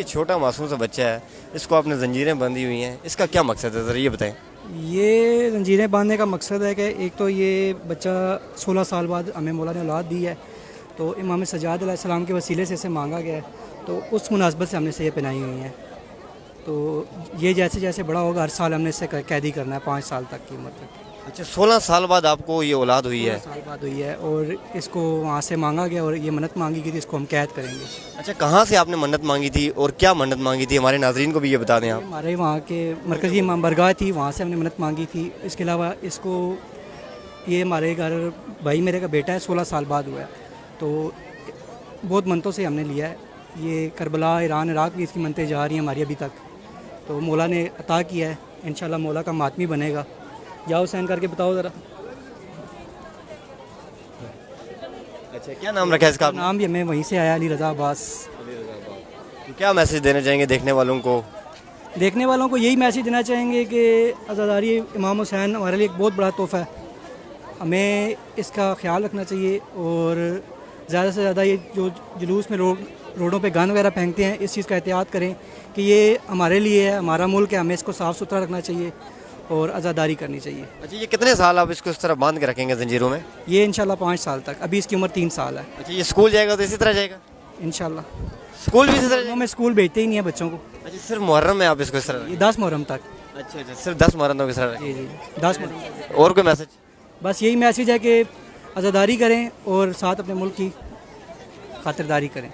ये छोटा मासूम सा बच्चा है, इसको आपने जंजीरें बंधी हुई हैं, इसका क्या मकसद है, ज़रा ये बताएं। ये जंजीरें बांधने का मकसद है कि एक तो ये बच्चा 16 साल बाद हमें मौला ने औलाद दी है, तो इमाम सज्जाद अलैहिस्सलाम के वसीले से इसे मांगा गया है, तो उस मुनासबत से हमने इसे ये पहनाई हुई हैं। तो ये जैसे जैसे बड़ा होगा हर साल हमने इससे कैदी करना है 5 साल तक की उम्र तक। अच्छा, 16 साल बाद आपको ये औलाद हुई 16 है। साल बाद हुई है और इसको वहाँ से मांगा गया और ये मन्नत मांगी गई थी, इसको हम कैद करेंगे। अच्छा, कहाँ से आपने मन्नत मांगी थी और क्या मन्नत मांगी थी, हमारे नाजरीन को भी ये बता दें आप। हमारे वहाँ के मरकज़ी इमाम बरगाह थी, वहाँ से हमने मन्नत मांगी थी। इसके अलावा इसको ये हमारे घर भाई मेरे का बेटा है, 16 साल बाद हुआ है, तो बहुत मन्नतों से हमने लिया है। ये करबला, ईरान, इराक भी इसकी मन्नतें जा रही हैं हमारी अभी तक, तो मौला ने अता किया है। इंशाल्लाह मौला का मातमी बनेगा। जाओ साइन करके बताओ ज़रा। अच्छा, क्या नाम रखा है इसका आपने? नाम भी हमें वहीं से आया, अली रज़ा अब्बास। तो क्या मैसेज देना चाहेंगे देखने वालों को? देखने वालों को यही मैसेज देना चाहेंगे कि आज़ादारी इमाम हुसैन हमारे लिए एक बहुत बड़ा तोहफ़ा है, हमें इसका ख्याल रखना चाहिए और ज़्यादा से ज़्यादा ये जो जुलूस में रोडों पे गन वगैरह फेंकते हैं, इस चीज़ का एहतियात करें कि ये हमारे लिए है, हमारा मुल्क है, हमें इसको साफ़ सुथरा रखना चाहिए और आज़ादारी करनी चाहिए। अच्छा, ये कितने साल आप इसको इस तरह बांध के रखेंगे जंजीरों में? ये इंशाल्लाह 5 साल तक, अभी इसकी उम्र 3 साल है। अच्छा, ये स्कूल जाएगा तो इसी तरह जाएगा? इंशाल्लाह स्कूल भी इसी तरह जाएगा? में स्कूल भेजते ही नहीं है बच्चों को। अच्छा, सिर्फ मुहर्रम में आप इसको इस तरह? ये 10 मुहर्रम तक। अच्छा अच्छा, सिर्फ 10 मुहर्रम तक इस तरह रखें। जी जी 10 मुहर्रम। और कोई मैसेज? बस यही मैसेज है कि आज़ादारी करें और साथ अपने मुल्क की खातिरदारी करें।